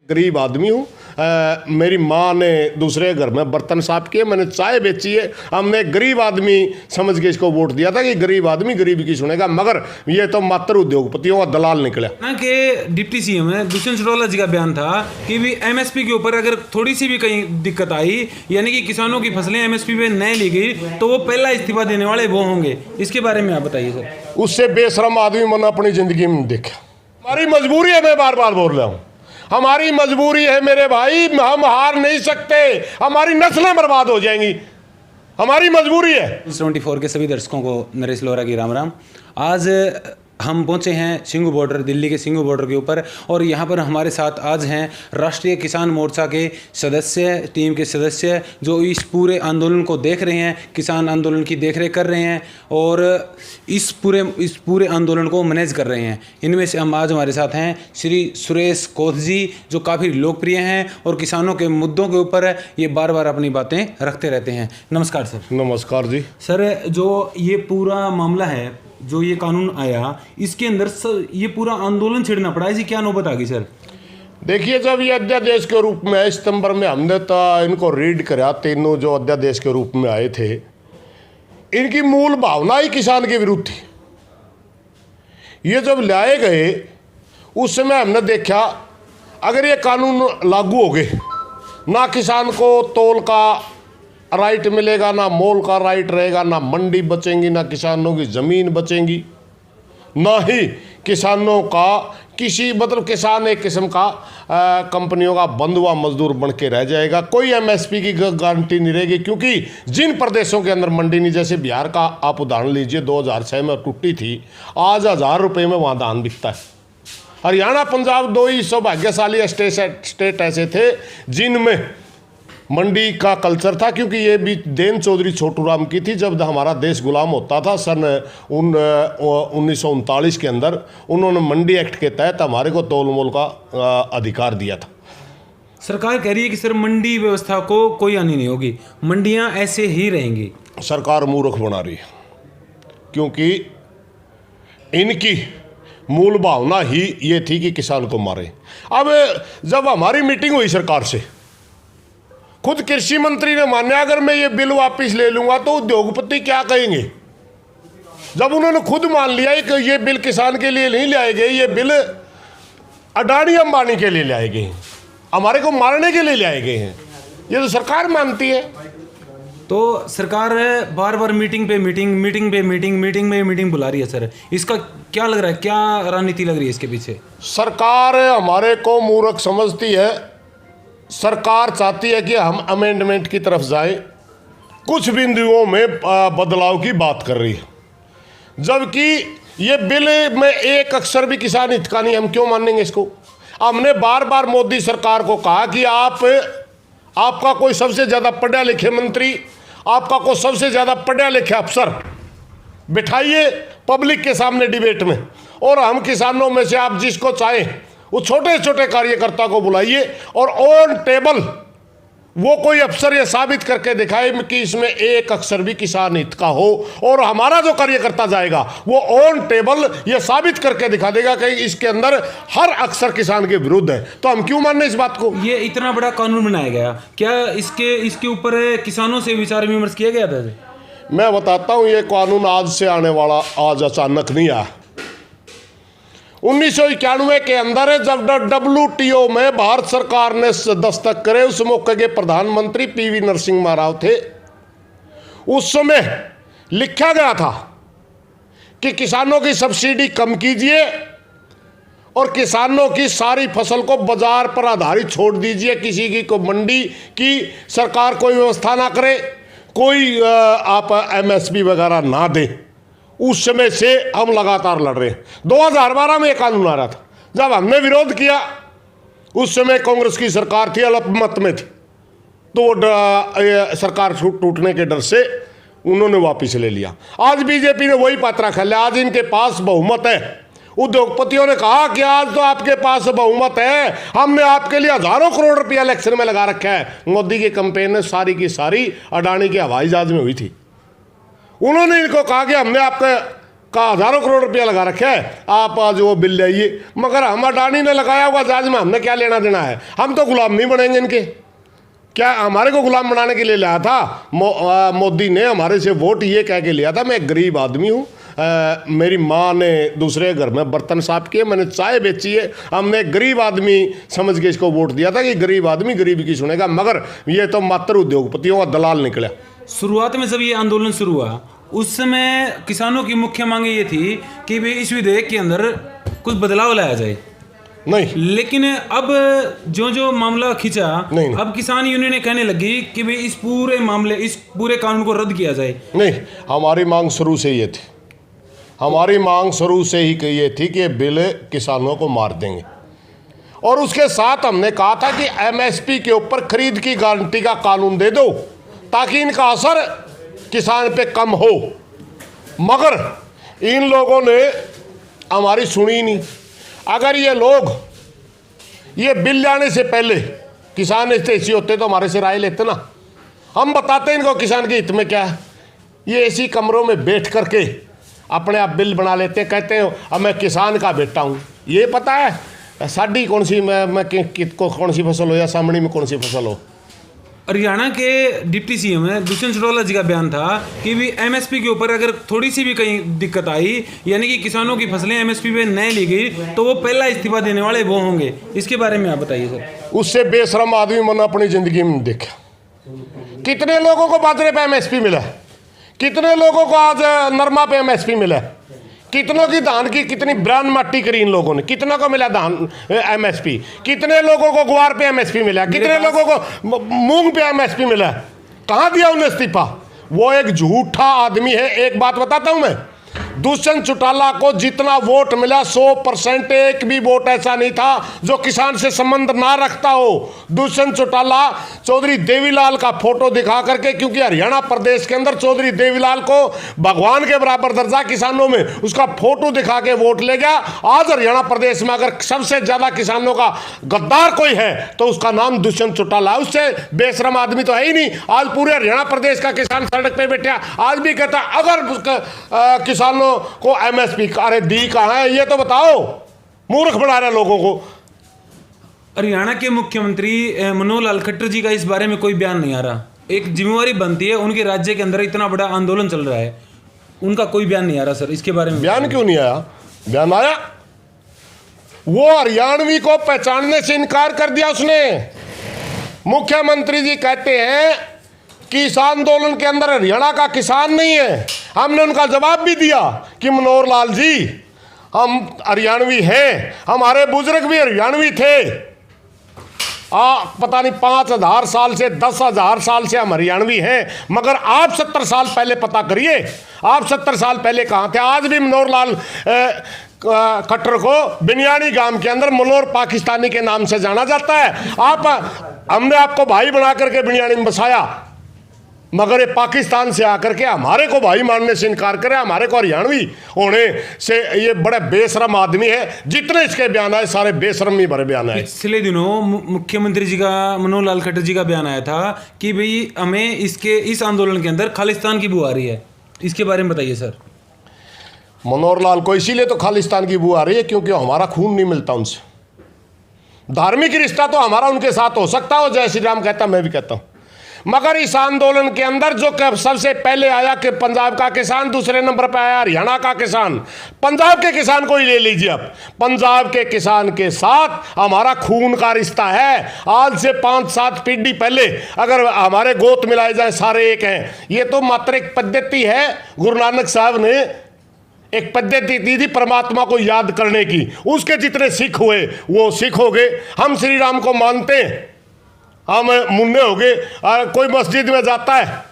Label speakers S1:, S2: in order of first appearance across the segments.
S1: गरीब आदमी हूँ। मेरी माँ ने दूसरे घर में बर्तन साफ किए, मैंने चाय बेची है। हमने गरीब आदमी समझ के इसको वोट दिया था कि गरीब आदमी गरीब की सुनेगा, मगर ये तो मात्र उद्योगपतियों का दलाल निकला
S2: ना कि डिप्टी सीएम है दुष्यंत चौटाला जी का बयान था कि भी एमएसपी के ऊपर अगर थोड़ी सी भी कहीं दिक्कत आई, यानी कि किसानों की फसलें एमएसपी पे नहीं ली गई, तो वो पहला इस्तीफा देने वाले वो होंगे। इसके बारे में आप बताइए सर।
S1: उससे बेशरम आदमी मैंने अपनी जिंदगी में देखा। हमारी मजबूरी है, मैं बार बार बोल रहा हूँ, हमारी मजबूरी है मेरे भाई, हम हार नहीं सकते, हमारी नस्लें बर्बाद हो जाएंगी, हमारी मजबूरी है।
S2: 24 के सभी दर्शकों को नरेश लोहरा की राम राम। आज हम पहुंचे हैं सिंघू बॉर्डर, दिल्ली के सिंघू बॉर्डर के ऊपर, और यहाँ पर हमारे साथ आज हैं राष्ट्रीय किसान मोर्चा के सदस्य, टीम के सदस्य, जो इस पूरे आंदोलन को देख रहे हैं, किसान आंदोलन की देखरेख कर रहे हैं और इस पूरे आंदोलन को मैनेज कर रहे हैं। इनमें से हम आज हमारे साथ हैं श्री सुरेश कोथ जी, जो काफ़ी लोकप्रिय हैं और किसानों के मुद्दों के ऊपर ये बार बार अपनी बातें रखते रहते हैं। नमस्कार सर।
S1: नमस्कार जी।
S2: सर, जो ये पूरा मामला है, जो ये कानून आया, इसके अंदर सर ये पूरा आंदोलन छिड़ना पड़ा, इसी क्या नौबत आ गई सर?
S1: देखिए, जब ये अध्यादेश के रूप में सितंबर में हमने तो इनको रीड करा, तीनों जो अध्यादेश के रूप में आए थे, इनकी मूल भावना ही किसान के विरुद्ध थी। ये जब लाए गए उस समय हमने देखा, अगर ये कानून लागू हो गए, ना किसान को तौल का राइट मिलेगा, ना मोल का राइट रहेगा, ना मंडी बचेंगी, ना किसानों की ज़मीन बचेंगी, ना ही किसानों का किसी किसान एक किस्म का कंपनियों का बंधुआ मजदूर बन के रह जाएगा। कोई एमएसपी की गारंटी नहीं रहेगी, क्योंकि जिन प्रदेशों के अंदर मंडी नहीं, जैसे बिहार का आप उदाहरण लीजिए, 2006 में टूटी थी, आज 1000 रुपये में वहाँ धान बिकता है। हरियाणा पंजाब 2 ही सौभाग्यशाली स्टेट ऐसे थे जिनमें मंडी का कल्चर था, क्योंकि ये भी देन चौधरी छोटू राम की थी। जब हमारा देश गुलाम होता था सन 1939 के अंदर, उन्होंने मंडी एक्ट के तहत हमारे को तौल मोल का अधिकार दिया था।
S2: सरकार कह रही है कि सर मंडी व्यवस्था को कोई हानि नहीं होगी, मंडियां ऐसे ही रहेंगी।
S1: सरकार मूर्ख बना रही है, क्योंकि इनकी मूल भावना ही ये थी कि किसान को मारे। अब जब हमारी मीटिंग हुई सरकार से, खुद कृषि मंत्री ने माना, अगर मैं ये बिल वापस ले लूंगा तो उद्योगपति क्या कहेंगे। जब उन्होंने खुद मान लिया कि ये बिल किसान के लिए नहीं लाए गए, ये बिल अडानी अंबानी के लिए लाए गए हैं, हमारे को मारने के लिए लाए गए हैं, ये तो सरकार मानती है।
S2: तो सरकार बार बार मीटिंग पे मीटिंग बुला रही है सर, इसका क्या लग रहा है, क्या रणनीति लग रही है इसके पीछे?
S1: सरकार हमारे को मूर्ख समझती है। सरकार चाहती है कि हम अमेंडमेंट की तरफ जाएं, कुछ बिंदुओं में बदलाव की बात कर रही है, जबकि ये बिल में एक अक्षर भी किसान हित का नहीं। हम क्यों मानेंगे इसको? हमने बार बार मोदी सरकार को कहा कि आपका कोई सबसे ज़्यादा पढ़ा लिखे मंत्री, आपका कोई सबसे ज़्यादा पढ़ा लिखे अफसर बिठाइए पब्लिक के सामने डिबेट में, और हम किसानों में से आप जिसको चाहें वो छोटे छोटे कार्यकर्ता को बुलाइए, और ऑन टेबल वो कोई अफसर ये साबित करके दिखाए कि इसमें एक अक्षर भी किसान हित का हो, और हमारा जो कार्यकर्ता जाएगा वो ऑन टेबल ये साबित करके दिखा देगा कि इसके अंदर हर अक्षर किसान के विरुद्ध है। तो हम क्यों मानने इस बात को?
S2: ये इतना बड़ा कानून बनाया गया, क्या इसके ऊपर किसानों से विचार विमर्श किया गया था?
S1: मैं बताता हूँ, ये कानून आज से आने वाला, आज अचानक नहीं आया। 1991 के अंदर जब WTO में भारत सरकार ने दस्तक करे, उस मौके के प्रधानमंत्री PV नरसिम्हा राव थे। उस समय लिखा गया था कि किसानों की सब्सिडी कम कीजिए और किसानों की सारी फसल को बाजार पर आधारित छोड़ दीजिए, किसी की को मंडी की सरकार कोई व्यवस्था ना करे, कोई आप MSP वगैरह ना दे। उस समय से हम लगातार लड़ रहे हैं। 2012 में एक कानून आ रहा था, जब हमने विरोध किया उस समय कांग्रेस की सरकार थी, अल्पमत में थी, तो सरकार टूटने के डर से उन्होंने वापस ले लिया। आज बीजेपी ने वही पात्रा खेला, आज इनके पास बहुमत है। उद्योगपतियों ने कहा कि आज तो आपके पास बहुमत है, हमने आपके लिए हजारों करोड़ रुपया इलेक्शन में लगा रखा है। मोदी की कैंपेन सारी की सारी अडानी के हवाई जहाज में हुई थी। उन्होंने इनको कहा कि हमने आपके का हज़ारों करोड़ रुपया लगा रखा है, आप आज वो बिल लाइए। मगर हम अडानी ने लगाया हुआ जहाज में हमने क्या लेना देना है? हम तो गुलाम नहीं बनेंगे इनके। क्या हमारे को गुलाम बनाने के लिए लाया था? मोदी ने हमारे से वोट ये कह के लिया था, मैं एक गरीब आदमी हूँ, मेरी माँ ने दूसरे घर में बर्तन साफ किए, मैंने चाय बेची है, हमने एक गरीब आदमी समझ के इसको वोट दिया था कि गरीब आदमी गरीबी की सुनेगा। मगर ये तो मात्र उद्योगपतियों का दलाल निकला।
S2: शुरुआत में जब ये आंदोलन शुरू हुआ उस समय किसानों की मुख्य मांग ये थी कि भाई इस विधेयक के अंदर कुछ बदलाव लाया जाए।
S1: नहीं,
S2: लेकिन अब जो जो मामला खींचा,
S1: नहीं।
S2: अब किसान यूनियन कहने लगी कि भाई इस पूरे कानून को रद्द किया जाए।
S1: नहीं, हमारी मांग शुरू से ये थी, हमारी मांग शुरू से ही ये थी कि ये बिल किसानों को मार देंगे। और उसके साथ हमने कहा था कि एमएसपी के ऊपर खरीद की गारंटी का कानून दे दो ताकि इनका असर किसान पे कम हो। मगर इन लोगों ने हमारी सुनी नहीं। अगर ये लोग ये बिल लाने से पहले किसान ऐसे होते तो हमारे से राय लेते ना, हम बताते इनको किसान के हित में क्या है। ये ऐसी कमरों में बैठ करके अपने आप बिल बना लेते, कहते हैं अब मैं किसान का बेटा हूँ। ये पता है साड़ी कौन सी कौन सी फसल हो या सामने में कौन सी फसल हो।
S2: हरियाणा के डिप्टी सीएम है दुष्यंत चौटाला जी का बयान था कि भी एमएसपी के ऊपर अगर थोड़ी सी भी कहीं दिक्कत आई, यानी कि किसानों की फसलें एमएसपी पे नहीं ली गई, तो वो पहला इस्तीफा देने वाले वो होंगे। इसके बारे में आप बताइए सर।
S1: उससे बेशरम आदमी मैंने अपनी ज़िंदगी में देखा। कितने लोगों को बाजरे पे एमएसपी मिला, कितने लोगों को आज नरमा पे एमएसपी मिला, कितनों की धान की कितनी ब्रांड माटी करी इन लोगों ने, कितनों को मिला धान एमएसपी, कितने लोगों को ग्वार पे एमएसपी मिला, कितने लोगों को मूंग पे एमएसपी मिला। कहाँ दिया उन्हें इस्तीफा? वो एक झूठा आदमी है। एक बात बताता हूं मैं, दुष्यंत चौटाला को जितना वोट मिला 100% एक भी वोट ऐसा नहीं था जो किसान से संबंध ना रखता हो। दुष्यंत चौटाला चौधरी देवीलाल का फोटो दिखा करके, क्योंकि हरियाणा प्रदेश के अंदर चौधरी देवीलाल को भगवान के बराबर दर्जा किसानों में, उसका फोटो दिखा के वोट ले गया। आज हरियाणा प्रदेश में अगर सबसे ज्यादा किसानों का गद्दार कोई है तो उसका नाम दुष्यंत चौटाला है। उससे बेशरम आदमी तो है ही नहीं। आज पूरे हरियाणा प्रदेश का किसान सड़क पे बैठा, आज भी कहता अगर किसानों को एमएसपी, अरे दी कहां है ये तो बताओ। मूर्ख बना रहे लोगों को।
S2: हरियाणा के मुख्यमंत्री मनोहर लाल खट्टर जी का इस बारे में कोई बयान नहीं आ रहा। एक जिम्मेवारी बनती है, उनके राज्य के अंदर इतना बड़ा आंदोलन चल रहा है, उनका कोई बयान नहीं आ रहा सर। इसके बारे में
S1: बयान क्यों नहीं आया? बयान आया। वो हरियाणवी को पहचानने से इनकार कर दिया उसने। मुख्यमंत्री जी कहते हैं कि इस आंदोलन के अंदर हरियाणा का किसान नहीं है। हमने उनका जवाब भी दिया कि मनोहर लाल जी, हम हरियाणवी हैं, हमारे बुजुर्ग भी हरियाणवी थे। पता नहीं 5,000 साल से 10,000 साल से हम हरियाणवी हैं। मगर आप 70 साल पहले पता करिए, आप 70 साल पहले कहाँ थे? आज भी मनोहर लाल खट्टर को बिनियानी गांव के अंदर मनोहर पाकिस्तानी के नाम से जाना जाता है। हमने आपको भाई बना करके बिनियानी में बसाया, मगर ये पाकिस्तान से आकर के हमारे को भाई मानने से इनकार करे, हमारे को हरियाणवी होने से। ये बड़े बेशरम आदमी है। जितने इसके बयान आए सारे बेशरम ही भरे बयान आए।
S2: पिछले दिनों मुख्यमंत्री जी का, मनोहर लाल खट्टर जी का बयान आया था कि भाई हमें इस आंदोलन के अंदर खालिस्तान की बू आ रही है। इसके बारे में बताइए सर।
S1: मनोहर लाल को इसीलिए तो खालिस्तान की बू आ रही है क्योंकि हमारा खून नहीं मिलता उनसे। धार्मिक रिश्ता तो हमारा उनके साथ हो सकता हो, जय श्री राम कहता, मैं भी कहता हूं। मगर इस आंदोलन के अंदर जो सबसे पहले आया कि पंजाब का किसान, दूसरे नंबर पर आया हरियाणा का किसान। पंजाब के किसान को ही ले लीजिए आप। पंजाब के किसान के साथ हमारा खून का रिश्ता है। आज से 5-7 पीढ़ी पहले अगर हमारे गोत मिलाए जाए सारे एक हैं। ये तो मात्र एक पद्धति है। गुरु नानक साहब ने एक पद्धति दी थी परमात्मा को याद करने की। उसके जितने सिख हुए वो सिख हो गए। हम श्री राम को मानते हैं, हम मुन्ने हो गए। कोई मस्जिद में जाता है,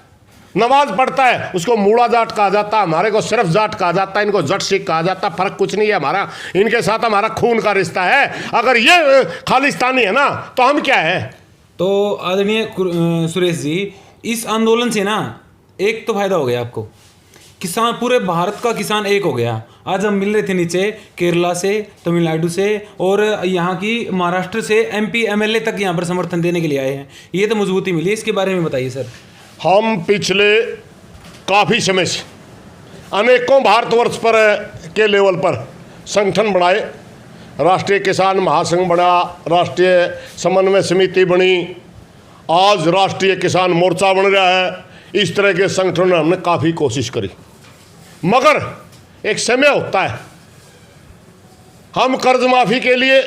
S1: नमाज पढ़ता है, उसको मूड़ा जाट कहा जाता है, हमारे को सिर्फ जाट कहा जाता है, इनको जट सिख कहा जाता है। फर्क कुछ नहीं है। हमारा इनके साथ हमारा खून का रिश्ता है। अगर ये खालिस्तानी है ना तो हम क्या है? तो
S2: आदरणीय सुरेश जी, इस आंदोलन से ना एक तो फायदा हो गया आपको, किसान, पूरे भारत का किसान एक हो गया। आज हम मिल रहे थे नीचे केरला से, तमिलनाडु से और यहाँ की महाराष्ट्र से MP MLA तक यहाँ पर समर्थन देने के लिए आए हैं। ये तो मजबूती मिली। इसके बारे में बताइए सर।
S1: हम पिछले काफ़ी समय से अनेकों भारतवर्ष पर के लेवल पर संगठन बनाए, राष्ट्रीय किसान महासंघ बना, राष्ट्रीय समन्वय समिति बनी, आज राष्ट्रीय किसान मोर्चा बन रहा है। इस तरह के संगठनों ने हमने काफ़ी कोशिश करी, मगर एक समय होता है। हम कर्ज माफ़ी के लिए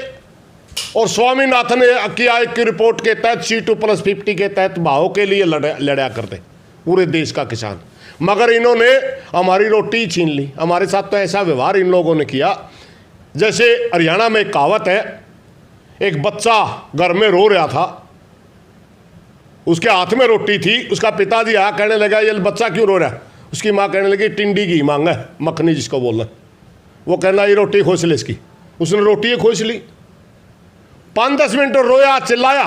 S1: और स्वामीनाथन की आयोग की रिपोर्ट के तहत C2+50 के तहत भाव के लिए लड़ा करते पूरे देश का किसान, मगर इन्होंने हमारी रोटी छीन ली। हमारे साथ तो ऐसा व्यवहार इन लोगों ने किया जैसे हरियाणा में एक कहावत है, एक बच्चा घर में रो रहा था, उसके हाथ में रोटी थी, उसका पिताजी आया कहने लगा ये बच्चा क्यों रो रहा है। उसकी माँ कहने लगी टिंडी घी मांगा है, मखनी जिसको बोलना है। वो कहना ये रोटी खोस ले इसकी, उसने रोटी खोस ली। 5-10 मिनट रोया, चिल्लाया,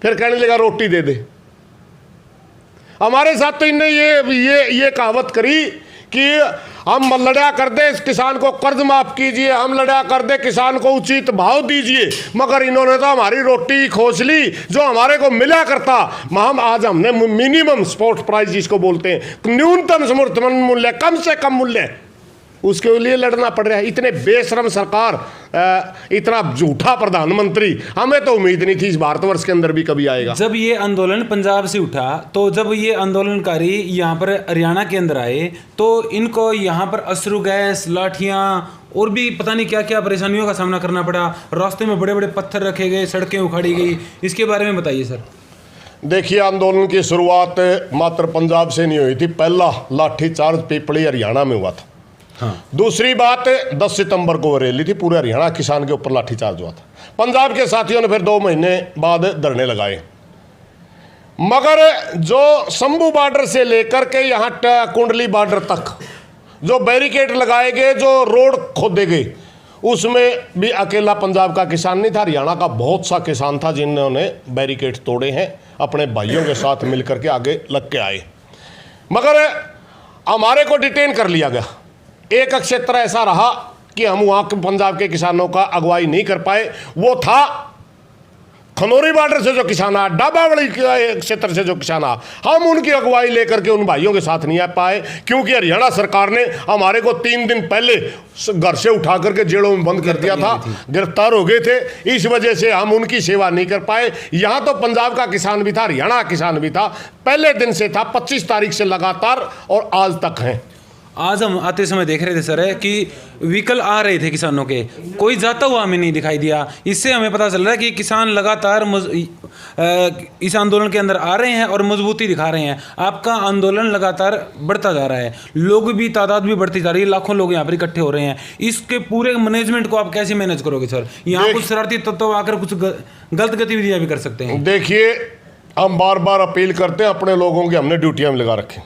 S1: फिर कहने लगा रोटी दे दे। हमारे साथ तो इनने ये कहावत करी कि हम लड़ा कर दे किसान को कर्ज माफ कीजिए, हम लड़ा कर दे किसान को उचित भाव दीजिए, मगर इन्होंने तो हमारी रोटी खोस ली जो हमारे को मिला करता। आज हमने मिनिमम सपोर्ट प्राइस जिसको बोलते हैं, न्यूनतम समर्थन मूल्य, कम से कम मूल्य, उसके लिए लड़ना पड़ रहा है। इतने बेशरम सरकार, इतना झूठा प्रधानमंत्री, हमें तो उम्मीद नहीं थी इस भारतवर्ष के अंदर भी कभी आएगा।
S2: जब ये आंदोलन पंजाब से उठा, तो जब ये आंदोलनकारी यहाँ पर हरियाणा के अंदर आए, तो इनको यहाँ पर अश्रु गैस, लाठियाँ और भी पता नहीं क्या क्या परेशानियों का सामना करना पड़ा। रास्ते में बड़े बड़े पत्थर रखे गए, सड़कें उखाड़ी गई। इसके बारे में बताइए सर।
S1: देखिए, आंदोलन की शुरुआत मात्र पंजाब से नहीं हुई थी। पहला लाठीचार्ज पिपली हरियाणा में हुआ था।
S2: हाँ।
S1: दूसरी बात 10 सितंबर को रैली थी, पूरे हरियाणा किसान के ऊपर लाठीचार्ज हुआ था। पंजाब के साथियों ने फिर 2 महीने बाद धरने लगाए, मगर जो शंभू बॉर्डर से लेकर के यहाँ कुंडली बॉर्डर तक जो बैरिकेड लगाए गए, जो रोड खोदे गए, उसमें भी अकेला पंजाब का किसान नहीं था, हरियाणा का बहुत सा किसान था जिन्होंने बैरिकेड तोड़े हैं, अपने भाइयों के साथ मिलकर के आगे लग के आए। मगर हमारे को डिटेन कर लिया गया। एक क्षेत्र ऐसा रहा कि हम वहाँ के पंजाब के किसानों का अगुवाई नहीं कर पाए, वो था खनौरी बॉर्डर से जो किसान आ, डाबावड़ी क्षेत्र से जो किसान आ, हम उनकी अगुवाई लेकर के उन भाइयों के साथ नहीं आ पाए, क्योंकि हरियाणा सरकार ने हमारे को 3 दिन पहले घर से उठा करके जेलों में बंद कर दिया था, गिरफ्तार हो गए थे। इस वजह से हम उनकी सेवा नहीं कर पाए। यहाँ तो पंजाब का किसान भी था, हरियाणा का किसान भी था, पहले दिन से था, 25 तारीख से लगातार और आज तक हैं।
S2: आज हम आते समय देख रहे थे सर कि व्हीकल आ रहे थे किसानों के, कोई जाता हुआ हमें नहीं दिखाई दिया। इससे हमें पता चल रहा है कि किसान लगातार इस आंदोलन के अंदर आ रहे हैं और मजबूती दिखा रहे हैं। आपका आंदोलन लगातार बढ़ता जा रहा है, लोग भी, तादाद भी बढ़ती जा रही है, लाखों लोग यहाँ पर इकट्ठे हो रहे हैं। इसके पूरे मैनेजमेंट को आप कैसे मैनेज करोगे सर? यहाँ कुछ शरारती तत्व आकर कुछ गलत गतिविधियाँ भी कर सकते हैं।
S1: देखिए, हम बार बार अपील करते हैं, अपने लोगों की हमने ड्यूटियाँ में लगा रखी।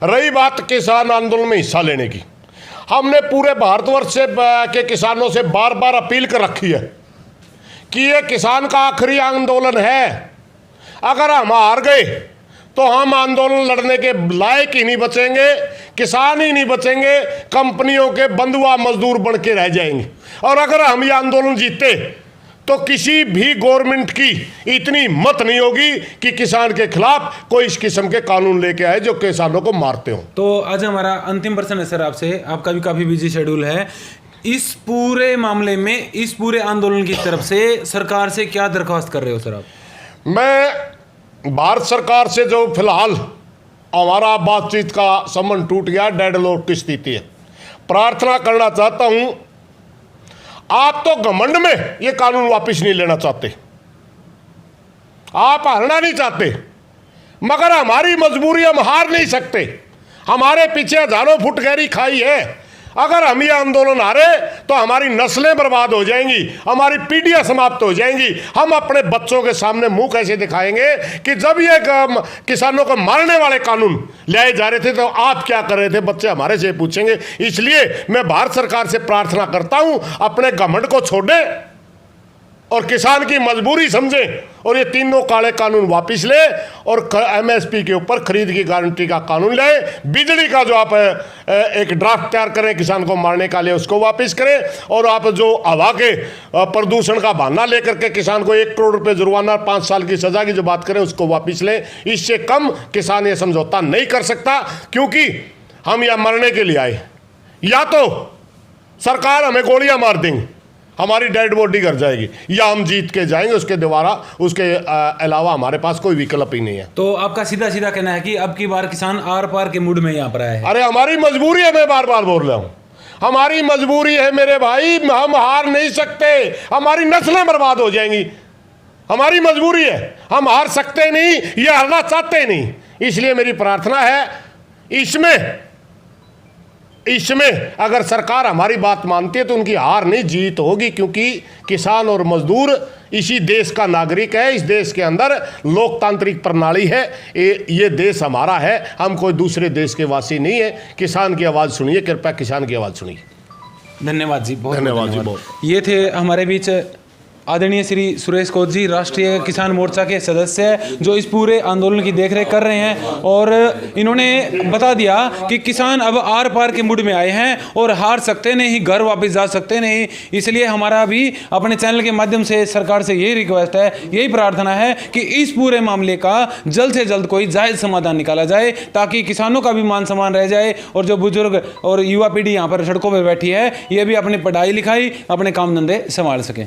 S1: रही बात किसान आंदोलन में हिस्सा लेने की, हमने पूरे भारतवर्ष से के किसानों से बार बार अपील कर रखी है कि ये किसान का आखिरी आंदोलन है। अगर हम हार गए तो हम आंदोलन लड़ने के लायक ही नहीं बचेंगे, किसान ही नहीं बचेंगे, कंपनियों के बंधुआ मजदूर बन के रह जाएंगे। और अगर हम ये आंदोलन जीते तो किसी भी गवर्नमेंट की इतनी हिम्मत नहीं होगी कि किसान के खिलाफ कोई इस किस्म के कानून लेके आए जो किसानों को मारते हो।
S2: तो आज हमारा अंतिम प्रश्न है सर आपसे, आपका भी काफ़ी बिजी शेड्यूल है, इस पूरे मामले में, इस पूरे आंदोलन की तरफ से सरकार से क्या दरख्वास्त कर रहे हो सर आप?
S1: मैं भारत सरकार से जो फिलहाल हमारा बातचीत का संबंध टूट गया, डेडलॉक की स्थिति है, प्रार्थना करना चाहता हूं, आप तो घमंड में ये कानून वापस नहीं लेना चाहते, आप हारना नहीं चाहते, मगर हमारी मजबूरी, हम हार नहीं सकते। हमारे पीछे हजारों फुट गहरी खाई है। अगर हम ये आंदोलन हारे तो हमारी नस्लें बर्बाद हो जाएंगी, हमारी पीढ़ियां समाप्त हो जाएंगी। हम अपने बच्चों के सामने मुंह कैसे दिखाएंगे कि जब ये किसानों को मारने वाले कानून लाए जा रहे थे तो आप क्या कर रहे थे, बच्चे हमारे से पूछेंगे। इसलिए मैं भारत सरकार से प्रार्थना करता हूं, अपने घमंड को छोड़ें और किसान की मजबूरी समझें और ये तीनों काले कानून वापस ले और MSP के ऊपर खरीद की गारंटी का कानून लाए। बिजली का जो आप एक ड्राफ्ट तैयार करें किसान को मारने का लिए, उसको वापस करें। और आप जो हवा के प्रदूषण का बहाना लेकर के किसान को 1 करोड़ रुपए जुर्माना, 5 साल की सजा की जो बात करें, उसको वापस लें। इससे कम किसान ये समझौता नहीं कर सकता, क्योंकि हम यहाँ मरने के लिए आए, या तो सरकार हमें गोलियां मार देंगी, हमारी डेड बॉडी कर जाएगी, या हम जीत के जाएंगे। उसके अलावा हमारे पास कोई विकल्प ही नहीं है।
S2: तो आपका सीधा सीधा कहना है कि अब की बार किसान आर पार के मूड में यहाँ पर आए हैं।
S1: अरे हमारी मजबूरी है, मैं बार बार बोल रहा हूँ, हमारी मजबूरी है मेरे भाई, हम हार नहीं सकते, हमारी नस्लें बर्बाद हो जाएंगी। हमारी मजबूरी है, हम हार सकते नहीं, ये हारना चाहते नहीं। इसलिए मेरी प्रार्थना है, इसमें अगर सरकार हमारी बात मानती है तो उनकी हार नहीं, जीत होगी, क्योंकि किसान और मजदूर इसी देश का नागरिक है। इस देश के अंदर लोकतांत्रिक प्रणाली है, ये देश हमारा है, हम कोई दूसरे देश के वासी नहीं है। किसान की आवाज़ सुनिए, कृपया किसान की आवाज़ सुनिए।
S2: धन्यवाद जी, बहुत
S1: धन्यवाद जी,
S2: धन्यवाद।
S1: बहुत।
S2: ये थे हमारे बीच आदरणीय श्री सुरेश कोच जी, राष्ट्रीय किसान मोर्चा के सदस्य, जो इस पूरे आंदोलन की देखरेख कर रहे हैं। और इन्होंने बता दिया कि किसान अब आर पार के मूड में आए हैं और हार सकते नहीं, घर वापस जा सकते नहीं। इसलिए हमारा भी अपने चैनल के माध्यम से सरकार से यही रिक्वेस्ट है, यही प्रार्थना है कि इस पूरे मामले का जल्द से जल्द कोई जायज़ समाधान निकाला जाए, ताकि किसानों का भी मान सम्मान रह जाए और जो बुजुर्ग और युवा पीढ़ी यहाँ पर सड़कों पर बैठी है, ये भी अपनी पढ़ाई लिखाई, अपने काम धंधे संभाल सकें।